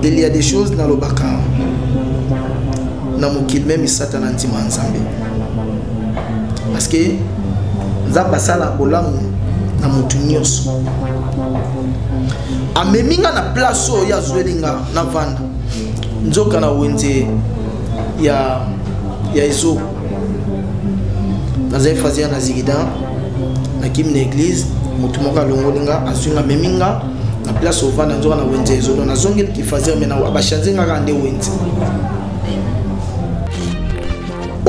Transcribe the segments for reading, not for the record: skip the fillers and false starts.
Il y a des choses dans le baka. Dans mon kid même il satan anti manzambe. Parce que za basala bolamu na mutu nyos. Ameminga na place o ya zwelinga na vanda. Nzoka na wenze ya izo. Naza fazia na zigida na kim na église mutu moka longolinga azunga meminga na place au vanda nzoka na wenze izo na zongeli ki fazia mena abashanzenga kande wenze.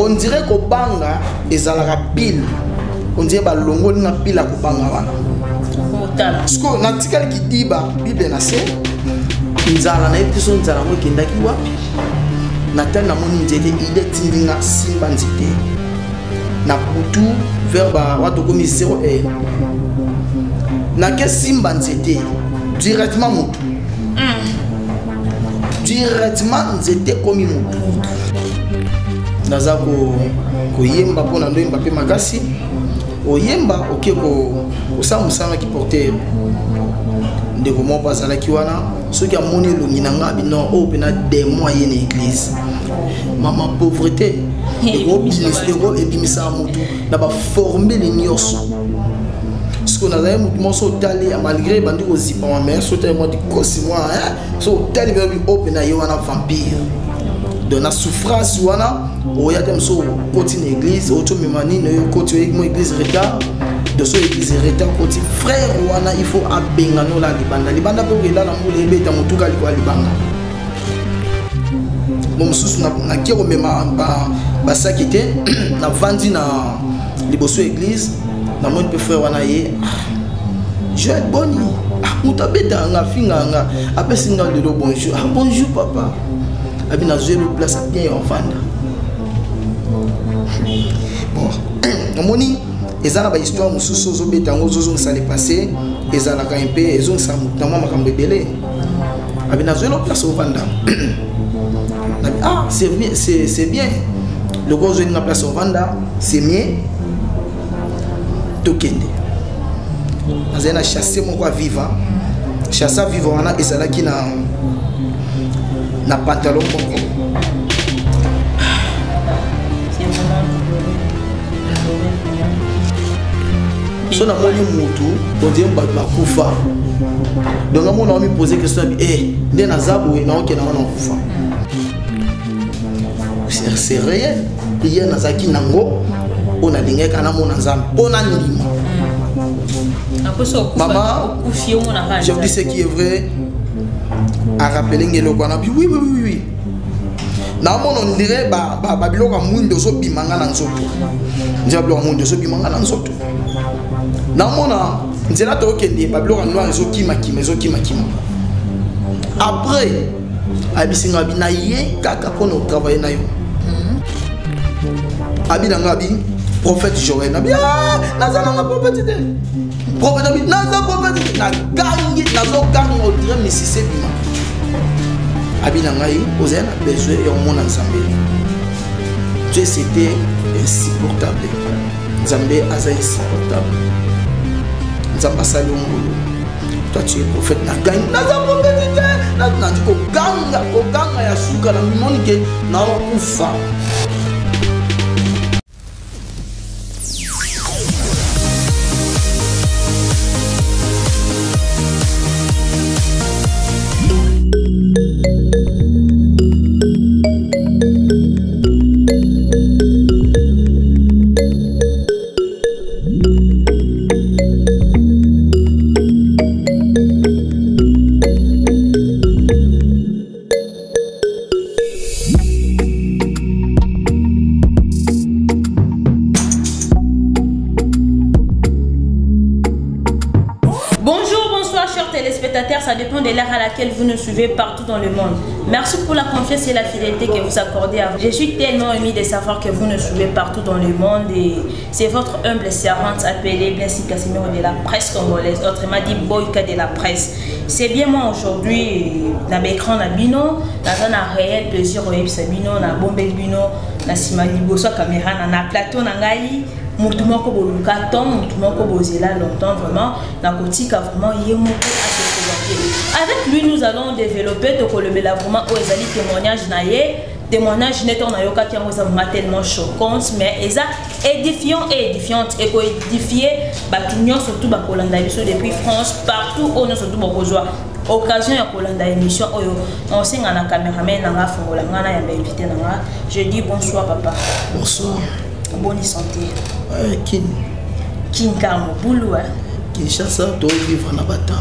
On dirait que banga ezalaka pile. On dirait que longoli na pile ko banga wana. Parce que na tikali ki diba bible na se nzala na episo nzala mo kendaki wapi. Na tana moni nzete ide tindinga simba nzete. Na putu verba wato komi 0 e. Na ke simba nzete directement mutu. Directement nzete komi mutu. Naza ko yemba pona ndo yemba pe makasi o yemba oke ko samusanga ki porter ndeko mo pasala ki wana soki amoni longi na ngabi non o pena des mois yene église mama pauvreté ndeko business ndeko ebimisa mutu na ba former les nyos ce qu'on a mutu mo so tali malgré bandi ko zipa ma mère so tali mo di kosi moi so tali be open yo wana vampire de la souffrance wana o ya dem so continue église auto memani ne continue mo église retard de so église retard continue frère wana il faut abenga no la libanda pour que là la mule ebeta mutuka liko libanga mon susu na kero mema ba sakite na vandi na liboso église na mon pe frère wana ye Joël Boni mutabeta nga finga nga apesinga de bonjour bonjour papa abina jouer le place bien en vanda. Bon, moni ezala ba histoire mususu zo betango zo ça les passé ezala ka un peu ezo ça mutama makambe belé abina jouer le place au vanda. Ah, c'est bien. Le gros jouer na place au vanda, c'est mieux. Tokende. Azena chasser mon quoi vivant. Chasser vivant wana ezala ki na pantalon moko. So na moni mutu on dit ba kufa. Donc à mon ami poser question nde na zabu na oke na wana kufa. C'est réel. Il y a nazaki nango on a dingé kana mona nzambe pona ndima. Maman, je vous dis ce qui est vrai. A rappeler ngelo kwa na oui. Na mon on dirait babilo ka mundo so bimanga na nzoto. Ndiablo ka mundo so bimanga na nzoto. Na mona nzela to kende babilo ka noir so kima. Après abisinga bina ye kaka kono travailler na yo. Abina ngabi prophète Joël nabi nazana prophète de. Prophète nabi naza prophète na gangi nazo gangi on dirait misise bima. Abina ngai ozena besoin et on monte ensemble. Dieu c'était insupportable. Nzambe aza insupportable. Nzamba sali ngolo. Toi tu es prophète na gangi naza prophète na ndiko ganga ya suka na monike na kufa. Ça dépend de l'ère à laquelle vous nous suivez partout dans le monde. Merci pour la confiance et la fidélité que vous accordez à vous. Je suis tellement ému de savoir que vous nous suivez partout dans le monde et c'est votre humble servante appelée Blessing Casimiro de la presse congolaise, autrement dit Boyka de la presse. C'est bien moi aujourd'hui, dans l'écran na bino, dans un réel plaisir au bino, na bombe bino, na simali boso caméra, na plateau na ngai. Moutoumoko boluka ton, moutoumoko bozela longtemps vraiment, na kotika vraiment yemoko à Avec lui, nous allons développer le vraiment aux témoignages naïe. Témoignage net on a yoka qui est tellement choquant mais eza édifiant et édifiante et ko édifier batunyo surtout ba kolanda biso depuis France partout où nous surtout bokozwa occasion ya kolanda émission oyo on singa na caméraman na nga fongola ngana ya invité na nga je dis bonsoir papa. Bonsoir. Bonne santé. Kin kamo boulou hein. Kinshasa to vivre na bata.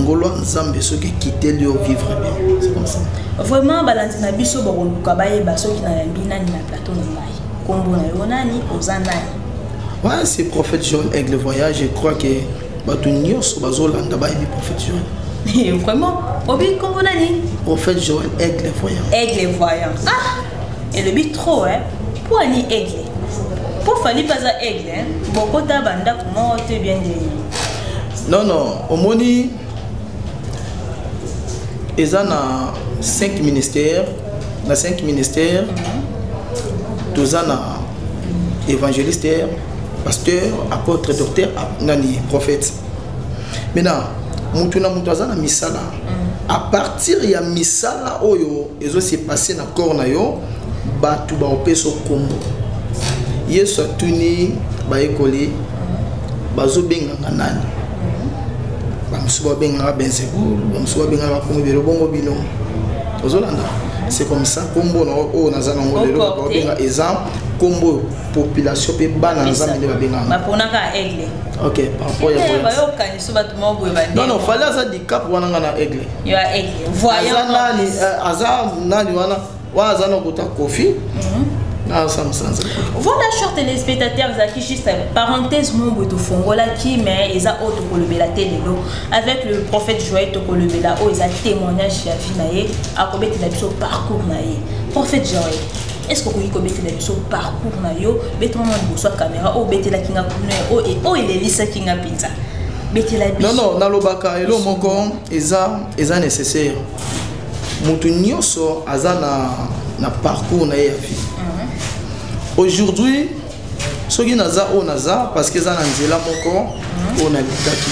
Ngolo nzambe soki quitter lui vivre bien. C'est comme ça. Vraiment balandi na biso bokoluka bayeba soki na yambi nani na plateau na ngai. Kombo na yo nani ozanani. Ouais, c'est prophète Joël Aigle Voyage, je crois que bato nyonso bazolanda bayebi prophète Joël. Vraiment obi kombo nani? Prophète Joël Aigle Voyage. Aigle Voyage. Ah, et le but trop hein. Pour ani aigle. Pour fali pas à aigle hein. Bokota banda comment te bien dit. Non non, omoni ils ont 5 ministères. Dans 5 ministères, tous ont évangéliste, pasteur, apôtre, docteur, nani, prophète. Maintenant, mutuna mutazana misala. À partir ya misala oyo, ils ont se passé na corps na yo, batu ba opeso kombo. Yesu atuni ba ekoli, bazo benga nani. C'est comme ça combo o nazana ngolelo ba exemple combo population pe bana nzambe ba benga ba ponaka aigle. OK par rapport ya ba yo kaniso batu mo boye ba non non fallait ça di cap wana ngana aigle yo aigle voyant nani aza nani wana wa azana kota kofi. Voilà, chers téléspectateurs, qui juste parenthèse, mon bout de fongola qui mais ils ont autre kolobela télé avec le prophète Joël Tokolobela où ils ont témoignage chez Afinaye à combien il a dit son parcours naïe. Prophète Joël, est-ce que vous connaissez combien il a dit son parcours naïe? Béton mon soit caméra ou bété la kinga kune ou il est lisa kinga pizza. Bété la non non, dans le baka et le moko ils ont nécessaire. Mutu nyonso azana na parcours naïe vie. Aujourd'hui, ce qui naza o naza parce que ça nanzela moko on habitaki.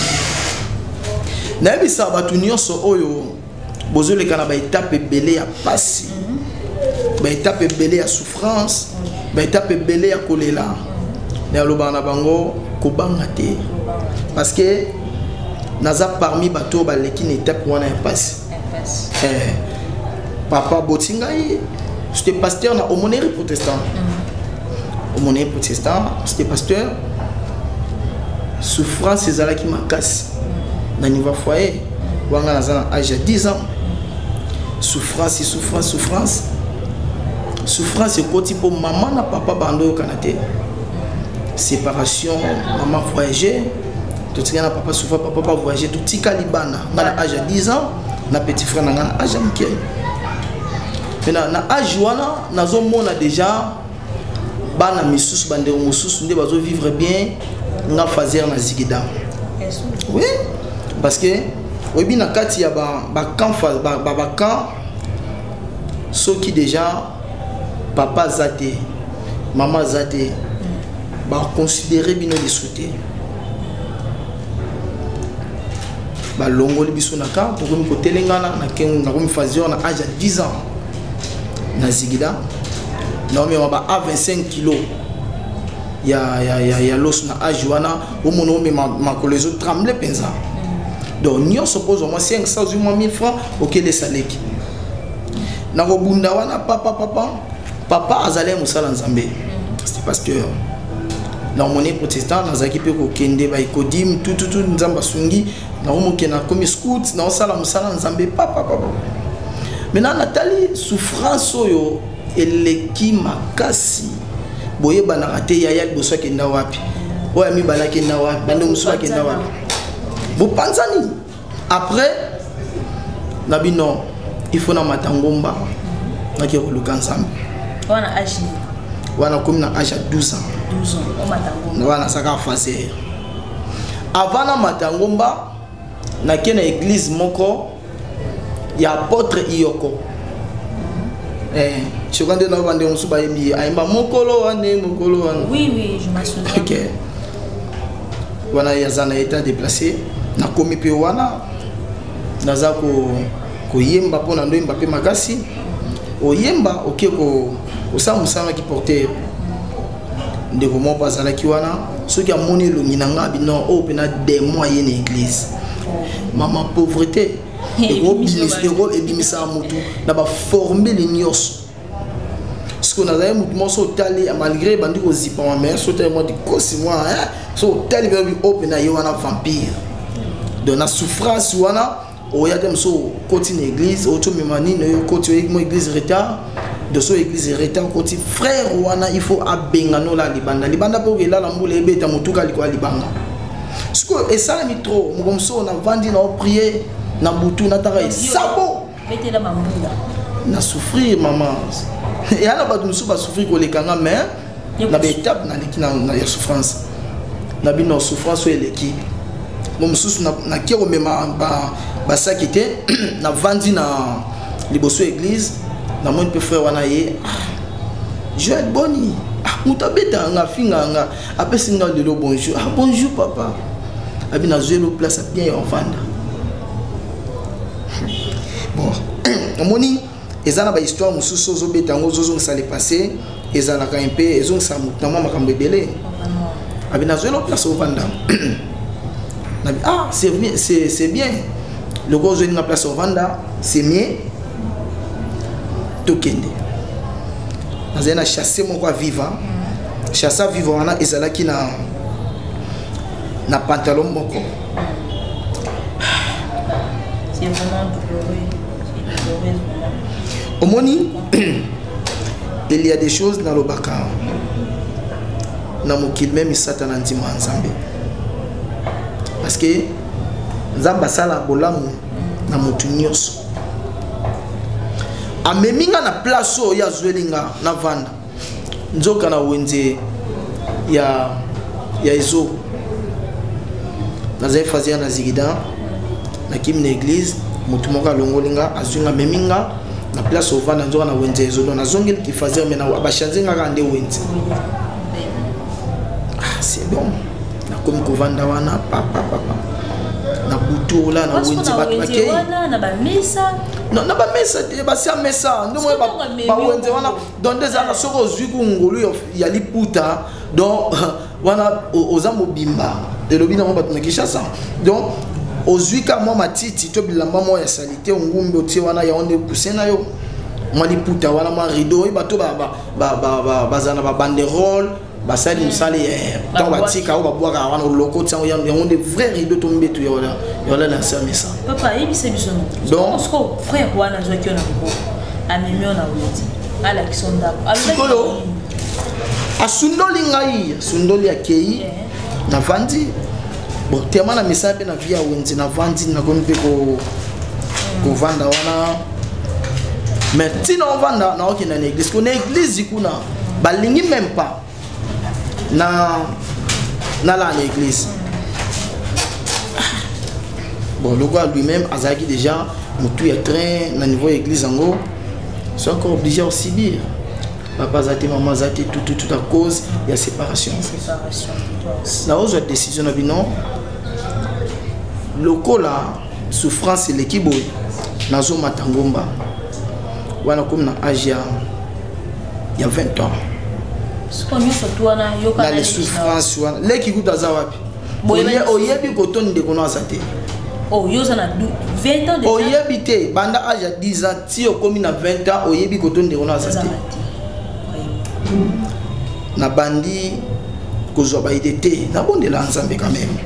Na bisa batu nyonso oyo bozole kana ba étape belé ya pasi. Ba étape belé ya souffrance, ba étape belé ya kolela. Na lobana bango ko banga te. Parce que naza parmi bato ba leki na étape wana ya pasi. Papa Botingai, j'étais pasteur na Aumônerie protestant. Aumônerie protestant, c'était pasteur. Souffrance, c'est ça qui m'a cassé. Dans le niveau foyer, wanga na âge de 10 ans. Souffrance, souffrance, souffrance. Souffrance, c'est quoi type maman na papa bando au Canada. Séparation, maman voyager. Tout ce qui a papa souffre, papa pas voyager. Tout petit calibana. Na âge de 10 ans, na petit frère na âge de Mickey. Maintenant, na âge wana, na zone mona déjà. Bana misusu bande mususu nde bazo vivre bien nga fazer na zigida. Oui, parce que obi na kati ya ba camp ba camp ceux qui déjà papa zate maman zate ba considérer bino les sauter. Ba longo li biso na camp pour ko telengana na ken na ko fazer na âge de 10 ans na zigida. Non mais on va à 25 kilos. Il y a l'os na ajuana au mono mais ma colezo tremble penza. Donc nous suppose au moins 500 ou 1000 francs OK les saleki. Na ko bunda wana papa azale musala nzambe. C'était pasteur. Na monnaie protestant na zaki pe ko kende ba ikodim tout nzamba sungi na mo kena comme scout na sala musala nzambe papa. Maintenant Nathalie souffrance oyo eleki makasi boye bana raté yaya boso kenda wapi oya mi bana kenda wapi bande musuba kenda wapi bo panzani après nabino il faut na matangomba na ki roluka ensemble wana âge wana comme na âge 12 ans au matangomba wana saka faser avant na matangomba na kena église moko ya apôtre Iyoko. Je crois que nous avons dit oui, je m'en souviens. Ok. Voilà, il y a un état déplacé. Na komi pe wana naza ko yemba pona ndo Mbappé makasi oyemba oke ko osamusana ki porter ndeko mo bazala ki wana soki amoni longi na nga bino o pena des mois yé na église mama pauvreté ego ebimisa mutu na ba former les nyos ce qu'on a d'ailleurs mutu so tali malgré bandi ko zipa ma mère so tali moi di kosi moi so tali bi open na yo wana vampire de na souffrance wana o ya dem so koti na église o to memani na yo koti mo église retard de so église retard koti frère wana il faut abenga no la libanda pour que la mbula ebeta mutuka liko libanga ce que et ça mi trop mo comme so na vandi na prier na butu na tara sabo metela mambula na souffrir maman et alors ba nous ba souffrir ko lekanga mais na ba étape na liki na ya souffrance na bino souffrance eleki mo mususu na kero mema ba sakite na vandi na liboso église na mon pe frère wana ye Joël Boni mutabeta nga finga nga apesi nga lelo bonjour bonjour papa abi na zelo place bien en vanda bon amoni ezana ba histoire mususu zo beta ngo zo ça les passé ezana ka mpe ezo sa mutama makambe belé abi na zelo place au vanda c'est bien le gros zo na place au vanda c'est mieux tokende nazena chasser mon quoi vivant chasser vivant wana ezala ki na pantalon moko c'est vraiment douloureux omoni il y a des choses dans le baka na mokil même satana ndima nzambe parce que nzamba sala bolamu na mutu nyonso ameminga na place o ya zwelinga na vanda nzoka na wenze ya ezo nazai fazia na zigida na kim na église mutu moka longolinga azunga meminga na place o vanda nzoka na wenze ezo donc nazongeli ki fazia mena ba chanzinga ka nde wenze c'est bon na komi ko vanda wana papa na butu la na wenze batu bakei na ba mesa non na ba mesa te ba sia mesa ndo mo ba wenze wana donc des ana soko zwiku ngolu ya liputa donc wana ozambo bimba de lobina mo batu na Kinshasa donc ozwika mo matiti to bilamba mo ya salite ngumbe otie wana ya onde kusena yo mo liputa wana mo rideau bato bazana ba banderole basali musali tant batika o babwaka wana loko tsango ya onde vrai rideau to mbetu yola na sa mesa papa ebise bisono donc sko frère wana zo kiona ko amemio na wuti ala kisonda kolo asundoli ngai sundoli akei na vandi bon tema na mesa pe na via wenzi na vandi na kompe ko vanda wana mais tino vanda na okina na église ko na église kuna balingi même pas na l'église. Bon, le gars lui-même, Azaki déjà, Moutou est train, na niveau église en gros, c'est encore obligé à subir. Papa Zati, maman Zati, tout à cause, il y a séparation. La hausse de décision, non. Le coup là, souffrance, c'est l'équipe, Nazo Matangomba, voilà comme dans Asia, il y a 20 ans. Na les souffrances les qui goûtent azawapi oyebi koton de kono azate yoza na 20 ans de oyebi te banda âge à 10 ans ti okomi na 20 ans oyebi koton de kono azate na bandi kozwa ba idée na bondela nzambe quand même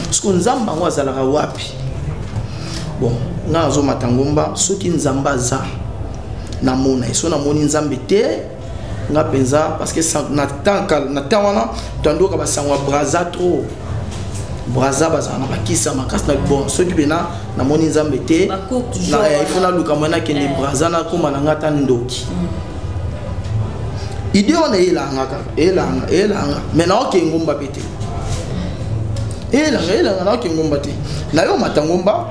parce que nzamba ngo azalaka wapi bon nga azo matangomba soki nzamba za na mona eso na moni nzambe te nga penza parce que na temps wana tando ka basangwa braza trop braza bazana bakisa makasi na bon soki bena na moni nzambe te na il faut na luka mwana kende braza na koma na ngata ndoki idée on est là elanga mais na oke ngomba pete elanga na oke ngomba te na yo matangomba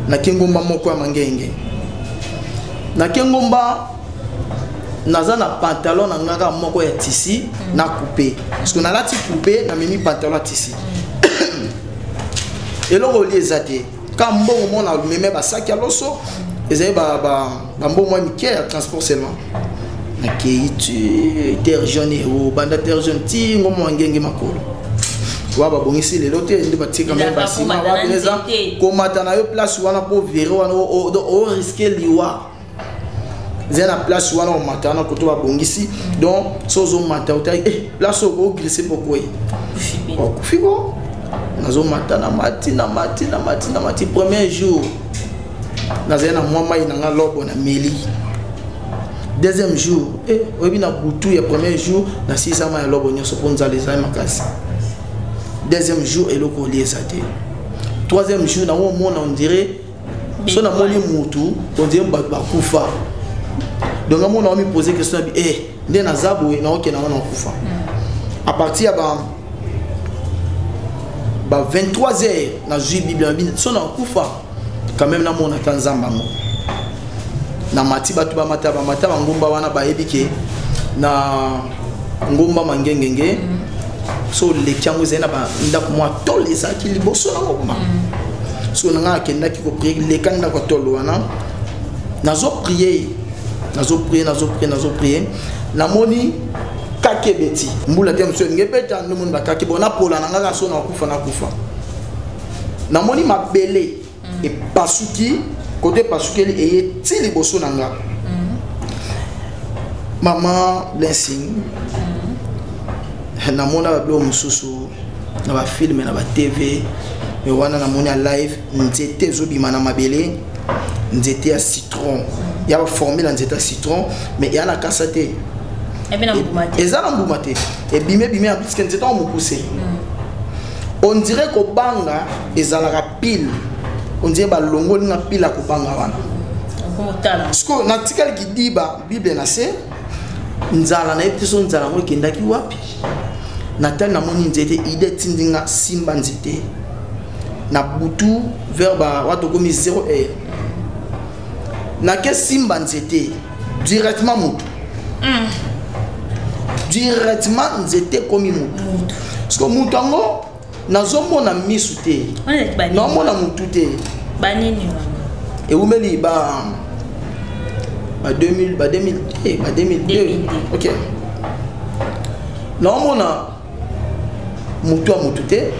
na kengomba moko ya mangenge na kengomba naza na pantalon na ngaka moko ya tisi na coupé parce que na lati coupé na mimi pantalon tisi eloko li ezate quand mbongo mona meme ba sac ya loso ezali ba mbongo mike ya transport seulement nakei terre jaune o banda terre jaune ti ngomo ngenge makolo wa ba bongisi lelo te ndi batika même basima wa peneza komata na yo place wana po vero wana o risquer liwa zena place wana o matana koto ba bongisi donc sozo mata utai place o glisser pourquoi o figo nazo matana mati premier jour nazena mwama inanga lobo na meli deuxième jour obi na butu ya premier jour na 6 ama ya lobo nyoso ponza les ay makasi deuxième jour eloko liesate troisième jour na mona on dirait so na moni mutu on dirait ba kufa donc na mona on me poser question nde na zabu na oke na wana kufa à partir ba 23h na jui bible so na kufa quand même na mona tanzamba mo na mati batu ba mata ngomba wana ba ebike na ngomba mangengenge so le kiango zena ba ndako mo tole za ki liboso na ngomba so nga kenda ki ko prier le kanda ko tolo wana nazo prier na moni kakebeti mbula te mso ngepeta no moni ba kakebona pola na nga so na kufa na moni mabele e pasuki côté pasukeli et ti liboso na nga maman blessing na mona ba blo mususu na ba film na ba TV e wana na moni live nzete zobima na mabele nzete ya citron ya ba formule nzete ya citron mais ya na kasate ezala mbumate et bime ya parce que nzete on mukuse on dirait ko banga ezala rapide on dirait ba longo na pila ko banga wana sko na tikal kidiba bible na se nzala na eptiso nzala mo kendaki wapi natal na moni nzete ide tindinga simba nzete na butu verba wato komi 0 heure na ke simba nzete directement mutu directement nzete komi mutu sko mutu ango nazomona misu te naomona mutu te banini eumeli ba 2002 ok naomona mutu te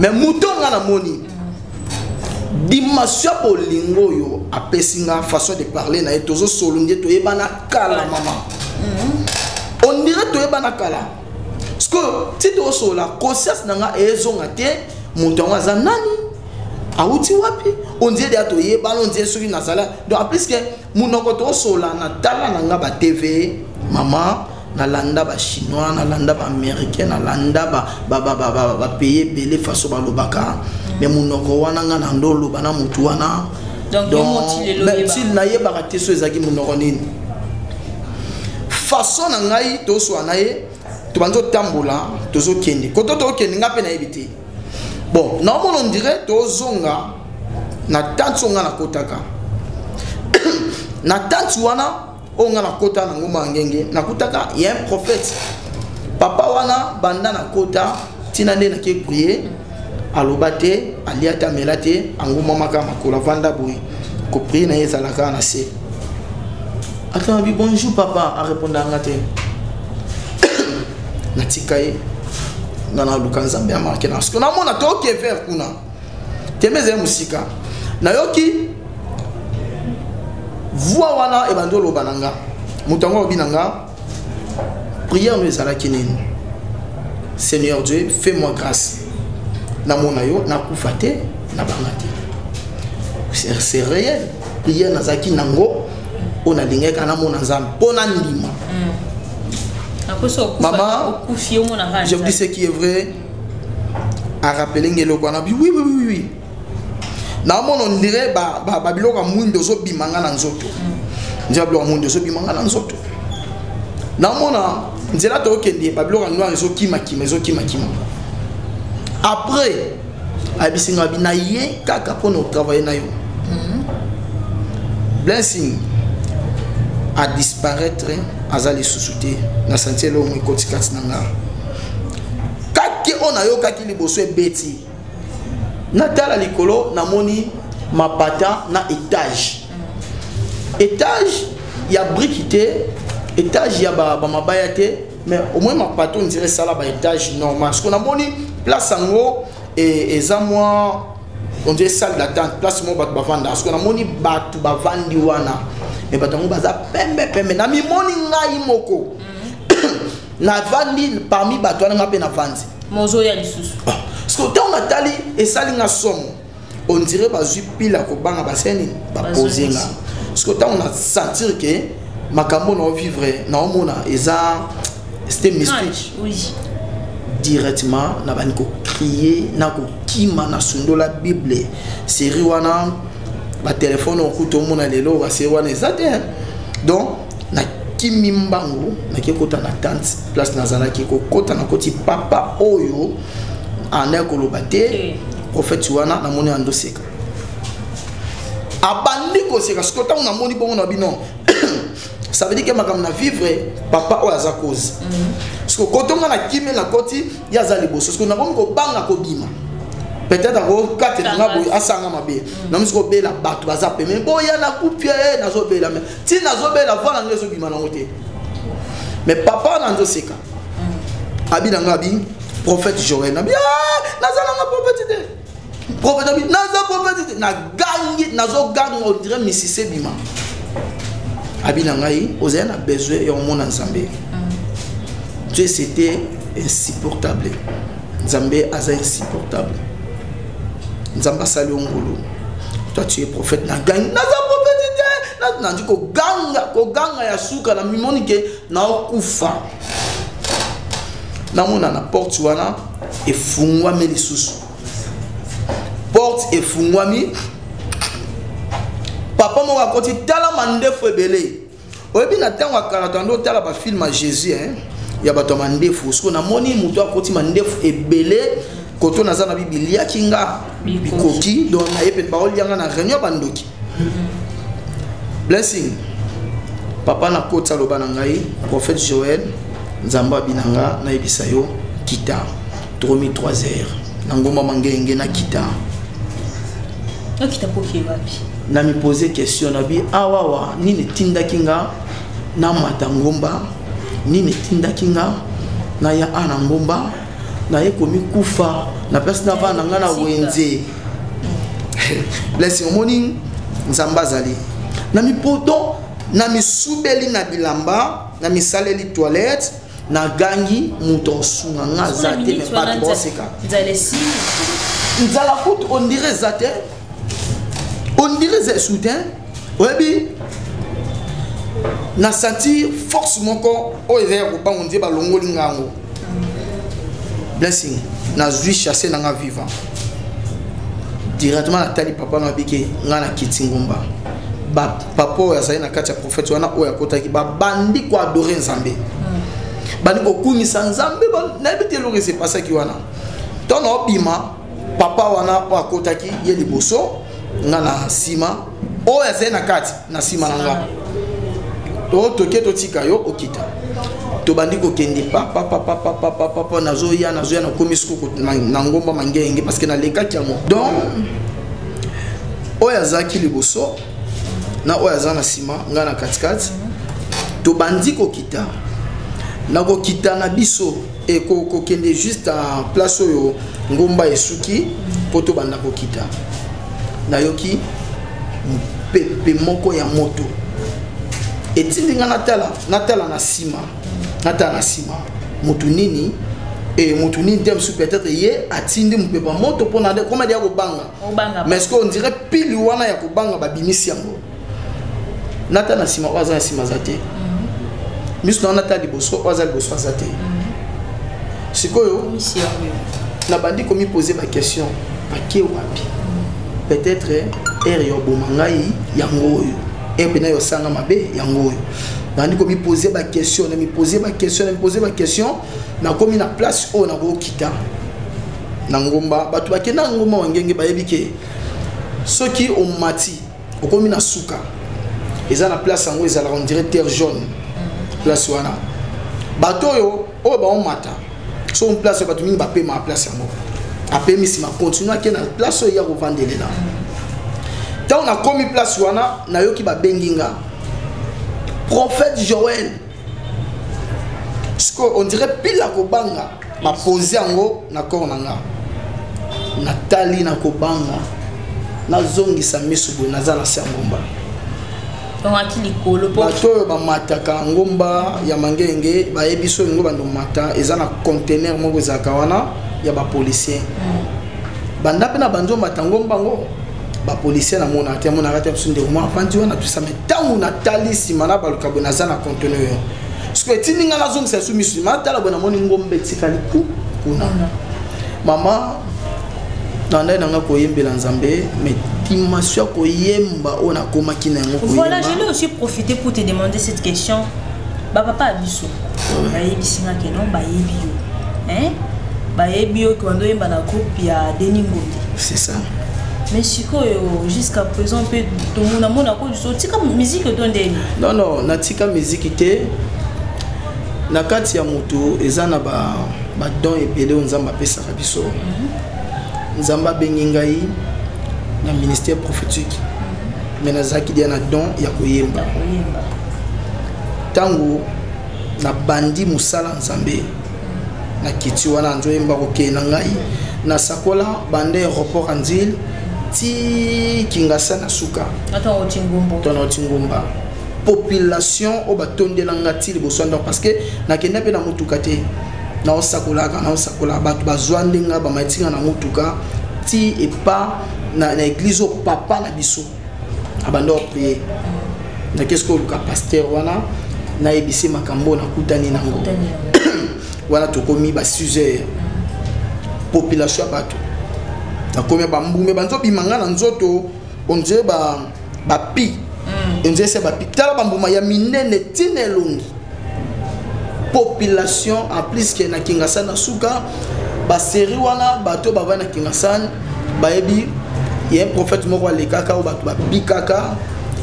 mais mutu nga na moni dimension bolingo yo apesinga façon de parler na etozo solo ndie to yebana kala mama on dirait to yebana kala parce que si to sola conscience nanga ezonga te mutu nga za nani auti wapi on dirait de to yebana on dirait soki na sala donc en plus que munoko to sola na tala nanga ba TV mama na landa ba chinois na landa ba américain na landa ba pays belé façon ba lobaka mais munoko wana nga na ndolo bana mutu wana donc même si na yeba te so ezaki munoko nini façon na ngai to so anaye to banzo tambola to zo kende ko to kende nga pe na ebité bon na on dirait to zonga na tantsonga na kotaka na tantsu wana on a la kota na ngoma ngenge na kutaka il y a un prophète papa wana banda na kota tina nde na ke prier alobate aliata melate angoma maka makola vanda boui ko prier na yezala ka na se attends bi bonjour papa a répondre ngate na tikaye na lukanza mbe marqué na parce que na mona to ke faire kuna temeze musika na yoki voix wana ebandolo bananga mutango binanga prière nous ezala kinini Seigneur Dieu fais-moi grâce na mona yo na kufate na bangate c'est réel prière nazaki nango on a lingeka na mona nzambe pona ndima maman je vous dis ce qui est vrai à rappeler ngelo kwana oui na mona on dirait ba biloko mwindo zo bimanga na nzoto nzela biloko mwindo zo bimanga na nzoto na mona nzela to kende ba biloko noir zo kima après abisinga bina ye kaka pour nous travailler na yo blessing à disparaître azali susute na sentir lo mo kotikati na nga kaki ona yo kaki liboso ebeti natala likolo namoni mapata na étage. Étage ya briquité, étage ya ba mabaya te, mais au moins mapata on dirait ça là ba étage normal. Parce qu'on a moni place en haut et ça moi on dirait salle d'attente, place mo bat bavanda. Parce qu'on a moni batu bavandi wana. Mais batango baza pembe na mi moni ngai moko. Na vandi parmi batu wana ngape na vandi. Mozo ya lisusu. Parce que tant on a tali et sali nga somo. On dirait bazui pila ko banga baseni ba poser nga. Parce que tant on a sentir que makambo na vivre na omona eza c'était mystique. Oui. Directement na bani ko crier na ko kima na sundo la Bible. Série wana ba téléphone au kuto mona lelo ba série wana ezate. Donc na kimi mbango na ke kota na tante place nazala ki ko kota na koti papa oyo ane ko lobate prophète wana na moni ando seka. Abandi ko seka parce que tant on a moni bon na bino. Ça veut dire que makam na vivre papa o aza cause. Parce que quand on a na kimi na koti ya za liboso parce que na ko banga ko bima. Peut-être en quatre na boy asanga mabe. Na msko be la batu baza pe mais bon ya na kupie na zo be la mais ti na zo be la vola ngezo bima na ngote. Mais papa na ndo seka. Abi na ngabi prophète Joël na bi nazala nga prophète. Prophète abi naza prophète na gangi nazo gangi on dirait misise bima. Abi na ngai ozana besoin et on mona nzambe. Dieu c'était insupportable. Nzambe aza insupportable. Nzamba sali ongolo. Toi tu es prophète na gang. Naza prophète na ndiko ganga ya suka na mimoni ke na okufa. Na mona na porte wana efungwami lisusu. Porte efungwami. Papa mo akoti tala mandefu ebele. Oyebi na tango akaratando tala ba film à Jésus hein. Ya bato mandefu. Parce que na moni muto akoti mandefu ebele. Koto naza na Biblia kinga bikoki donc na yepe parole yanga na réunion bandoki. Blessing. Papa na kota loba na ngai prophète Joël nzamba binanga na yebisa yo kita 3h na ngoma mangenge na kita. Okita poki wapi? Na mi poser question na bi awawa nini tinda kinga na matangomba nini tinda kinga na ya ana ngomba na ye komi kufa na place na va na ngana wenze. Blessing morning nzamba zali na mi poto na mi subeli na bilamba na mi saleli toilette na gangi muto sunga nga zate me pas de boseka nzalesi nzala foot on dirait zate on dirait c'est soutien oyebi na sentir force moko o evert ko bango ndie ba longoli ngango. Blessing na zui chasser na nga vivant directement na tali papa na bike nga na kitingomba ba papa ya sai na kati ya prophète wana o ya kotaki ba bandi ko adorer nzambe bandi ko kumisa nzambe ba na bite lo c'est pas ça qui wana ton obima papa wana o akotaki ye liboso nga na sima o ya sai na kati na sima na nga to toke to tika yo okita to bandi ko kende papa nazo ya na komisko na ngomba mangenge parce que na leka kiamo donc oya zaki liboso na oya za na sima nga na katikati to bandi ko kita na ko kita na biso e ko kende juste en place oyo ngomba esuki poto banda ko kita na yoki pepe moko ya moto etindi nga natala na sima nata na sima mutu nini et mutu nini dem sous peut-être ye atindi mpepa moto pona de comme dia ko banga mais ce qu'on dirait pile wana ya ko banga ba bimisi yango nata na sima waza na sima zate miso na nata liboso waza liboso zate sikoyo na bandi ko mi poser ba question ba ke wapi peut-être er yo bomangai yango oyo et pena yo sanga mabe yango oyo nandi ko mi poser ba question na mi poser ba question na komi na place o na ko kita na ngomba batu ba kena ngomba wangenge ba yebike soki o mati o komi na suka eza na place yango eza la on dirait terre jaune place wana bato yo o ba on mata so on place batu mingi ba pe ma place yango après misi ma continue à na place ya ko vandele là tant on a commis place wana na yo ki ba benginga prophète Joël on dirait pile la kobanga ma posé ango na corps nanga Nathalie na kobanga na zongi sa misu na za na ngomba bato ba mataka ngomba ya mangenge ba yebiso ngomba ndo mata eza na conteneur moko za kawana ya ba policier banda pe na banzo mata ngomba ngo ba policier na mona te mona rate sunde mo avanti wana tout ça mais tant Nathalie simana ba lukabo na za na conteneur parce que tininga na zongi sa misu mata la bona moni ngombe tikali ku kuna mama nanda nanga koyembela nzambe mais dimension koyemba ona koma kina ngo koyemba. Voilà, je l'ai aussi profité pour te demander cette question. Ba papa abiso ba yebisinga ke non ba yebio hein ba yebio quand yemba na groupe ya Denis Ngondi. C'est ça. Mais sikoyo jusqu'à présent peut tout mona mona ko so tika musique tondeli. Non na tika musique te na kati ya moto ezana ba don ebele nzamba pesa biso. Nzamba bengingai na ministère prophétique mais nazaki dia na don ya koyemba tango na bandi musala nzambe na kiti wana nzoyemba kokena ngai na sakola bande aéroport Anzil ti Kingasa na suka tono tingumba population o batondela ngati liboso ndo parce que na kenda pe na mutuka te na osakola batu bazwandenga ba matinga na mutuka ti et pas na église au papa na biso abando prier na qu'est-ce que le pasteur wana na ebisi makambo na kutani nango wana to komi ba 6 heures population bato na komi ba mbume banzo bimanga na nzoto onje ba pi onje se ba pi tala ba mbuma ya minene tinelongi population en plus que na Kingasa na suka ba série wana bato ba na Kingasa ba ebi il y a un prophète moko alekaka o bato ba bikaka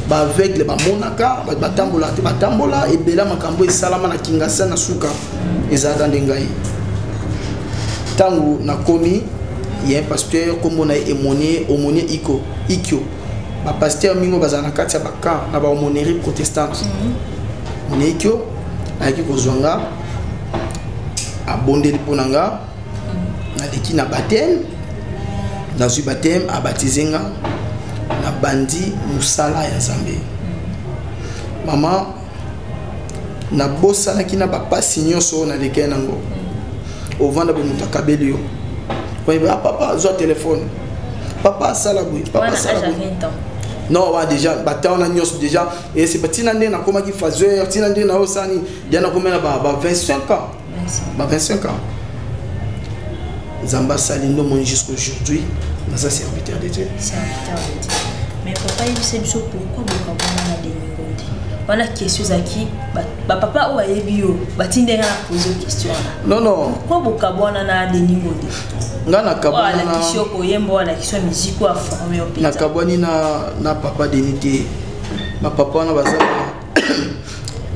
ba aveugle ba monaka ba tambola et bela makambo e salama na Kingasa na suka ezaka ndengai tangu na komi il y a un pasteur comme on a aumônier ikyo ba pasteur mingo bazana kati ya baka na ba aumônerie protestante moni ikyo aki kozwanga abondeli ponanga na leki na baptême dans ce baptême a baptisé na bandi musala ya Nzambe mama na bossa na kina papa sinyoso na leki nango au vanda be mutakabeli yo papa zo téléphone papa salabui papa salabui non wa déjà bataille on a nyos déjà et c'est petit nandé na koma ki phaseur petit nandé na osani dia na koma ba 25 ans ba 25 ans Zamba Salindo mon jusqu'aujourd'hui dans sa serviteur de Dieu. Serviteur de Dieu. Mais papa il sait bien pourquoi beaucoup na Denis Ngondi. Voilà question zaki ba papa o ayebio batindenga na poser question. Non. Pourquoi beaucoup na Denis Ngondi? Ngana kabwana na question ko yembo la question musique ko formé au pays. Na kabwani na papa Denité. Ma papa na bazaba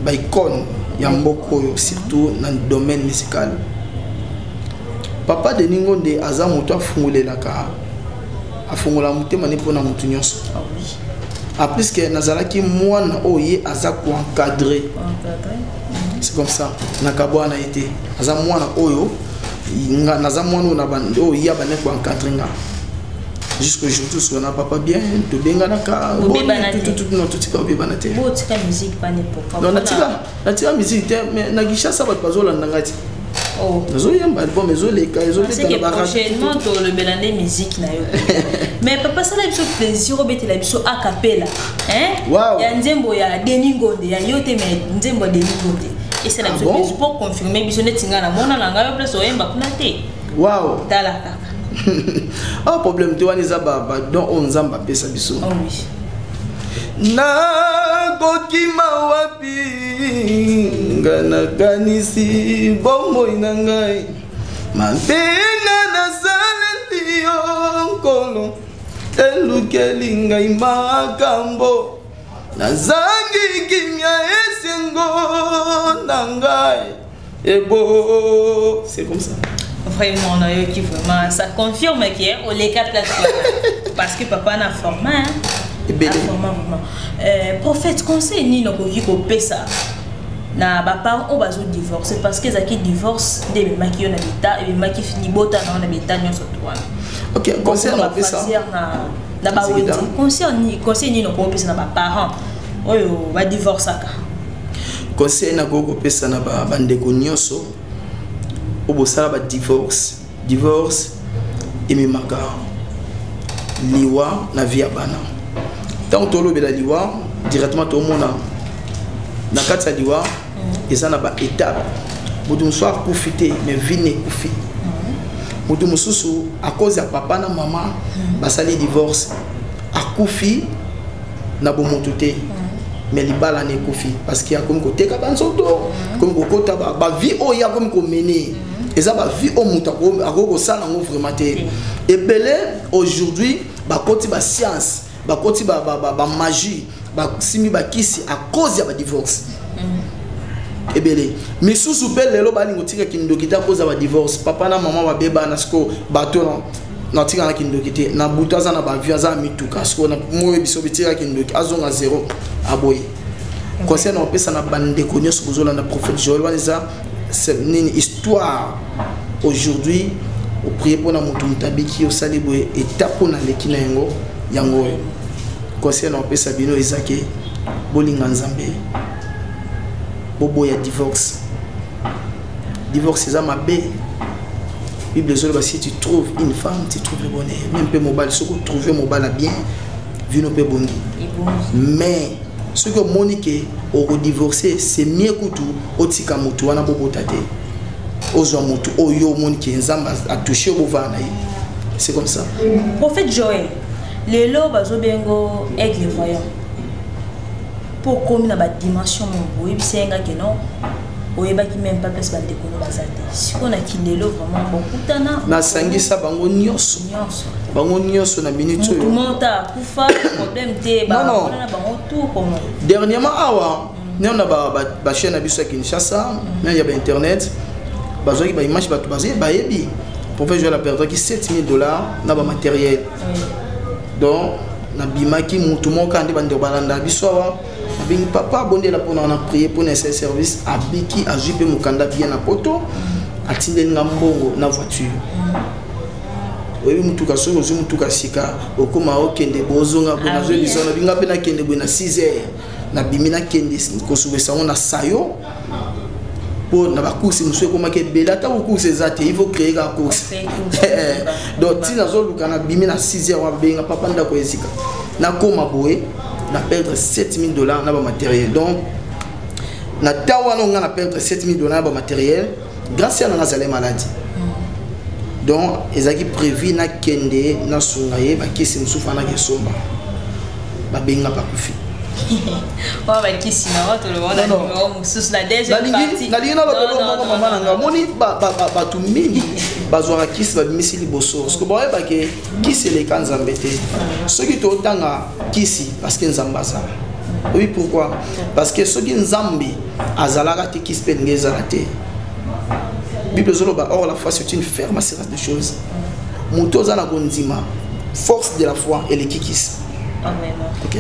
ba icône ya mboko surtout dans le domaine musical. Papa Denis Ngondi aza moto afungolelaka afungola mutema ne pona mutu nyonso. Ah oui. En plus que nazalaki mwana oye aza ko encadrer. C'est comme ça. Nakabwana été aza mwana oyo naza mwana na bando ya bane ko encadrer nga. Jusqu'aujourd'hui sur na papa bien to benga naka tout notre tika obebana te. Bo tika musique pas n'importe. Non na tika musique mais na gisha sa bat bazola ndangati. Oh. Zoyamba bon mais zoleka ezoleka la prochainement to le belande musique na yo. Mais papa ça la biso plaisir obete la biso a cappella hein? Wow. Ya nzembo ya Denis Ngondi ya yote mais nzembo ya Denis Ngondi. Et c'est la biso plaisir pour confirmer biso netinga na mona langa yo place oyemba kuna te. Wow. Dala kaka. Ah problème to wani za baba don on nzamba pesa biso. Oh oui. Na kokima wapi ngana kanisi bombo inangai mabenga na saleli onkolo elukeli ngai makambo nazangi kimia esengo nangai ebo c'est comme ça Vraiment, on a eu qui vraiment, ça confirme qu'il y a les 4 plateformes. Parce que papa n'a formé, hein. Prophète, conseil ni no koki ko pesa. Na ba parents on va divorcer parce que zaki divorce de maki on habita et maki fini bota na on habita nyoso toi. OK, conseil na pesa. Na ba weti. Conseil ni no ko pesa na ba parents. Oyo ba divorcer ka. Conseil na ko pesa na ba bandeko nyoso. Obosala ba divorce. Divorce et mimaka. Liwa na via bana. Tant que tu as liwa directement tout le monde na kati liwa eza na ba étape mutu soir profiter mais vine kufi mutu mususu à cause ya papa na maman basali divorce akufi na bo mutute mais libala ne kufi parce qu'il y a comme côté ka banzoto comme kokota ba vie o ya comme ko mener eza ba vie o mutu ako sala ngo vraiment te et belé aujourd'hui ba koti ba science ba koti ba magie ba simi ba kisi à cause ya ba divorce ebele misusu pe lelo ba lingo tika kindokita à cause ya ba divorce papa na maman ba beba na sko bato na tika na kindokite na butaza na ba viaza mituka sko na moyo biso bitira kindoki azonga zéro aboye conseil na pesa na bande konyo sozola na prophète Joël waneza c'est une histoire aujourd'hui au prier pour na mutu mutabiki au salibwe étape na lekina yango yango conseil na pesa bino ezake bolinga nzambe bobo ya divorce c'est ma bé Bible dit si tu trouves une femme tu trouves le bonheur même peu mobile si tu trouves mobile bien vino pe bongi mais ce que monique au divorcer c'est mieux que tout otika mutu wana bobo tate ozwa mutu oyo monique nzamba a touché au vana c'est comme ça prophète Joël les lobes bengo aigle voyant pour comme na ba dimension mon boy bisenga que non oyeba ki même pas place ba dékono bazate si on a kilelo vraiment bon kutana na sangisa bango nyonso na minute tout le monde a kufa problème te ba na bango tout comme dernièrement awa on a ba chaîne na biso Kinshasa mais il y a internet bazoki ba image ba tout basé ba yebi pour faire jouer la perdre qui $7,000 na ba matériel donc na bimaki mutu moka ande bande balanda biso bing papa bonde la pona na prier pour nécessaire service abiki ajupe mukanda bien na poto atinde ngambongo na voiture oyi mutuka soko zo mutuka sika okoma okende bozonga bona zo bisona binga pe na kende bona 6h na bimina kende ko subesa on na sayo pour na ba course musu ekoma ke bela ta ko course ezate il faut créer la course donc tina zo luka na bimina 6h wa benga papa ndako ezika na koma boye na perdre $7,000 na ba matériel donc na tawa na na perdre $7,000 na ba matériel grâce à na zale maladie donc ezaki prévu na kende na sungaye ba kisi musufa na kesomba ba benga pa kufi wa ba kisi na wato le wana numéro mususu la deuxième partie na lina lo mama nga moni ba tu mingi bazwa kisi ba misili boso parce que ba ba ke kisi le kanzambe te ce qui to tanga kisi parce que nzambaza oui pourquoi parce que ce qui nzambi azalaka te kisi pe ngeza te Bible zoloba or la foi c'est une ferme assurance de choses muto za na gondima force de la foi et les kikis amen. OK.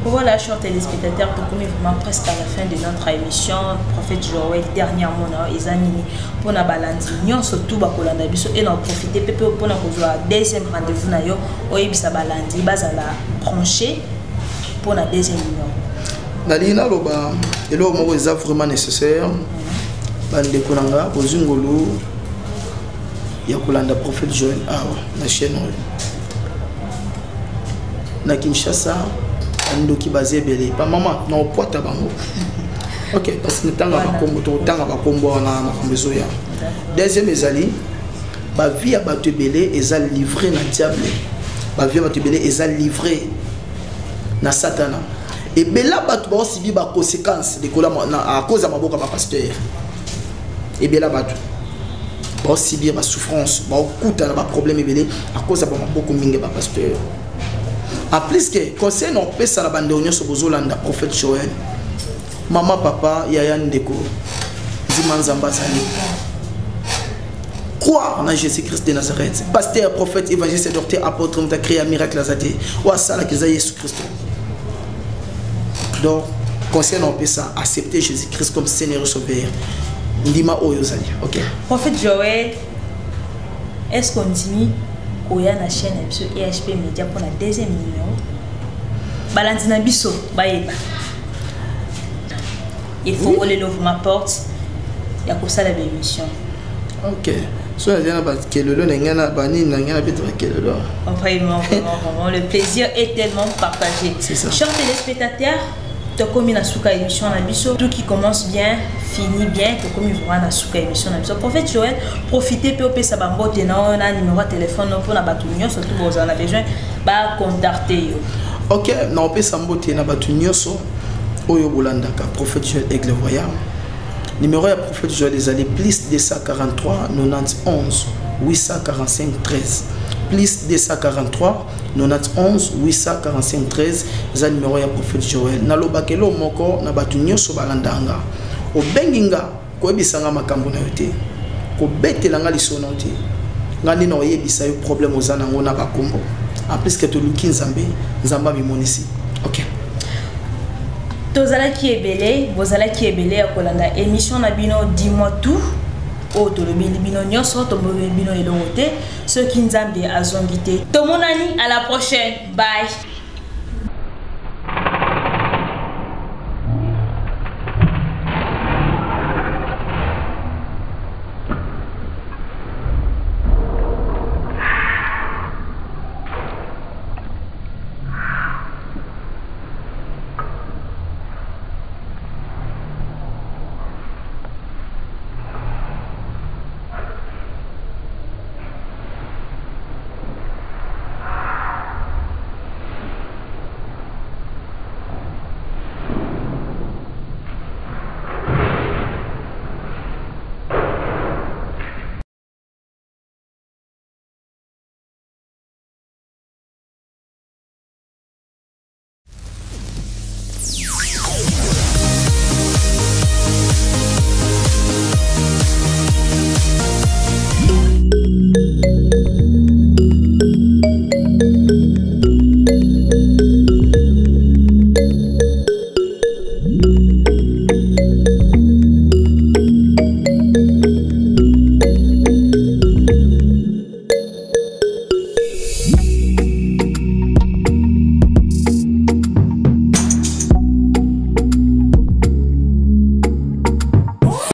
Voilà, chers téléspectateurs, pour nous vraiment presque à la fin de notre émission, prophète Joël dernièrement ezanini pour na balandi nyon surtout ba kolanda biso et en profiter pepe pour na kozwa deuxième rendez-vous na yo oyebisa balandi bazala branché pour la deuxième union. Nalina loba elo mo eza vraiment nécessaire bande konanga kozungolo ya kolanda prophète Joël na chaîne na Kinshasa ndoki basé belé pa maman na opota bango OK parce que tanga ba kombo to tanga ba kombo na makambezo ya deuxième ezali ba vie ya bato belé eza livré na diable ba vie ya bato belé eza livré na satana et bela bato ba sibi ba conséquences de kola à cause ya maboka ba pasteur et bela bato ba sibi ba souffrance ba okuta na ba problème belé à cause ya ba maboko mingi ba pasteur. En plus que conseil non peut ça la bande union sur bozolanda prophète Joël maman papa yaya ndeko zimanzamba zali croire en Jésus-Christ de Nazareth. Pasteur, prophète, évangéliste, docteur, apôtre, on a créé un miracle à Zate. Ou à ça, là, qu'ils aient Jésus-Christ. Donc, concernant ça, accepter Jésus-Christ comme Seigneur et Sauveur. Ndima Oyozali, ok? Prophète Joël, est-ce qu'on dit qu'il y a une chaîne EHP Média pour la deuxième numéro? Balandina Bisso, Baïba. Il faut que les ouvre ma porte. Il y a pour ça la émission. Ok. So, il y a vraiment, le plaisir est tellement partagé. Chers téléspectateurs, comme la souka émission na biso, tout qui commence bien finit bien, comme il voit la souka émission na biso. Prophète Joël, profitez pour ça bambote na un numéro de téléphone pour na batunyo, surtout vous en avez besoin, ba contacter yo. OK, na opé sambote na batunyo so oyo bolandaka prophète Joël Aigle Voyant. Numéro de prophète Joël les années plus 243 91 845 13. Plus 243 91 845 13 za numéro ya prophète Joël nalobakelo moko na batu nyoso balandanga obenginga ko ebisanga makambo na yote ko betelanga lisono te ngani na oyebisa yo problème ozana ngona bakombo en plus que to luki nzambe nzamba bimonisi. OK, tozala ki ebele bozala ki ebele ya kolanda émission na bino dis-moi tout. Oh, to le bino nyoso to bino elongote ceux qui nzambe azongité. Tomonani, à la prochaine. Bye.